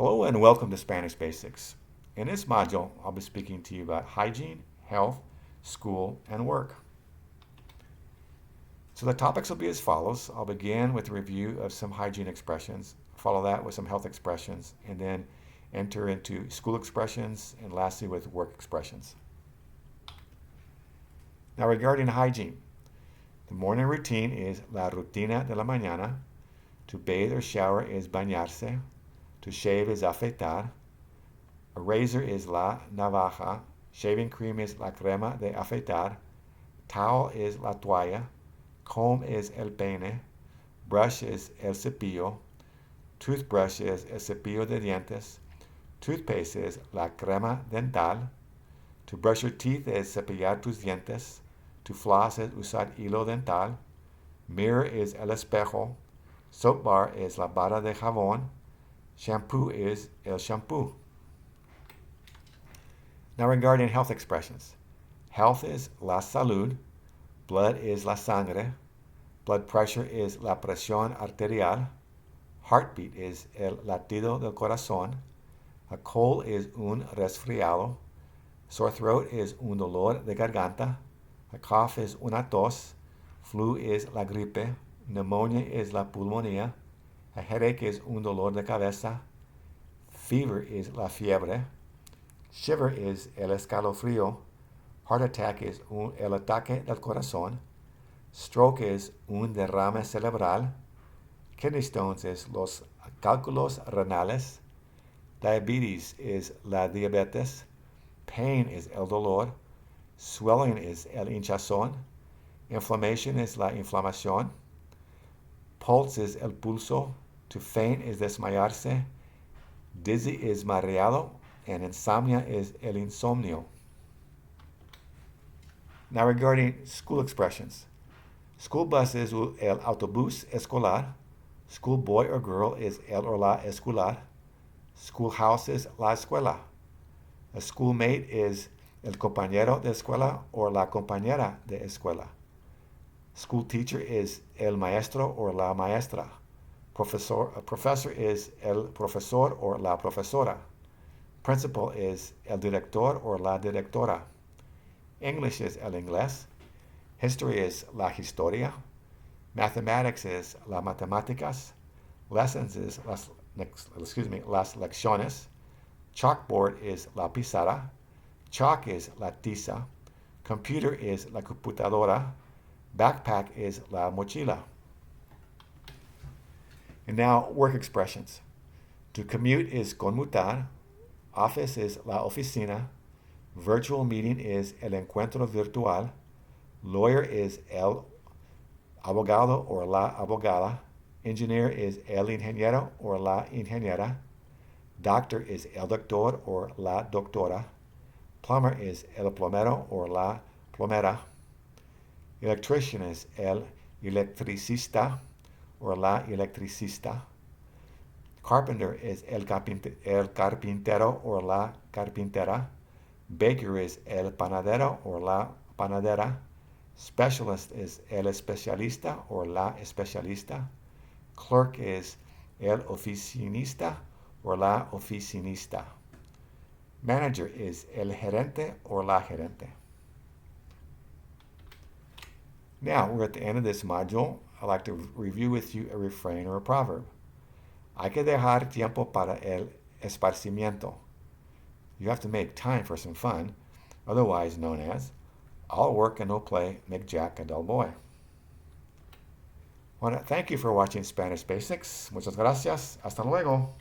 Hello and welcome to Spanish Basics. In this module, I'll be speaking to you about hygiene, health, school, and work. So the topics will be as follows. I'll begin with a review of some hygiene expressions, follow that with some health expressions, and then enter into school expressions, and lastly with work expressions. Now regarding hygiene, the morning routine is la rutina de la mañana. To bathe or shower is bañarse. To shave is afeitar. A razor is la navaja. Shaving cream is la crema de afeitar. Towel is la toalla. Comb is el peine. Brush is el cepillo. Toothbrush is el cepillo de dientes. Toothpaste is la crema dental. To brush your teeth is cepillar tus dientes. To floss is usar hilo dental. Mirror is el espejo. Soap bar is la barra de jabón. Shampoo is el shampoo. Now regarding health expressions. Health is la salud. Blood is la sangre. Blood pressure is la presión arterial. Heartbeat is el latido del corazón. A cold is un resfriado. Sore throat is un dolor de garganta. A cough is una tos. Flu is la gripe. Pneumonia is la pulmonía. A headache is un dolor de cabeza. Fever is la fiebre. Shiver is el escalofrío. Heart attack is el ataque del corazón. Stroke is un derrame cerebral. Kidney stones is los cálculos renales. Diabetes is la diabetes. Pain is el dolor. Swelling is el hinchazón. Inflammation is la inflamación. Pulse is el pulso. To faint is desmayarse. Dizzy is mareado. And insomnia is el insomnio. Now regarding school expressions. School bus is el autobús escolar. School boy or girl is el or la escolar. Schoolhouse is la escuela. A schoolmate is el compañero de escuela or la compañera de escuela. School teacher is el maestro or la maestra. A professor is el profesor or la profesora. Principal is el director or la directora. English is el inglés. History is la historia. Mathematics is la matemáticas. Lessons is las lecciones. Chalkboard is la pizarra. Chalk is la tiza. Computer is la computadora. Backpack is la mochila. And now work expressions. To commute is conmutar. Office is la oficina. Virtual meeting is el encuentro virtual. Lawyer is el abogado or la abogada. Engineer is el ingeniero or la ingeniera. Doctor is el doctor or la doctora. Plumber is el plomero or la plomera. Electrician is el electricista or la electricista. Carpenter is el carpintero or la carpintera. Baker is el panadero or la panadera. Specialist is el especialista or la especialista. Clerk is el oficinista or la oficinista. Manager is el gerente or la gerente. Now, we're at the end of this module. I'd like to review with you a refrain or a proverb. Hay que dejar tiempo para el esparcimiento. You have to make time for some fun, otherwise known as all work and no play make Jack a dull boy. I want to thank you for watching Spanish Basics. Muchas gracias. Hasta luego.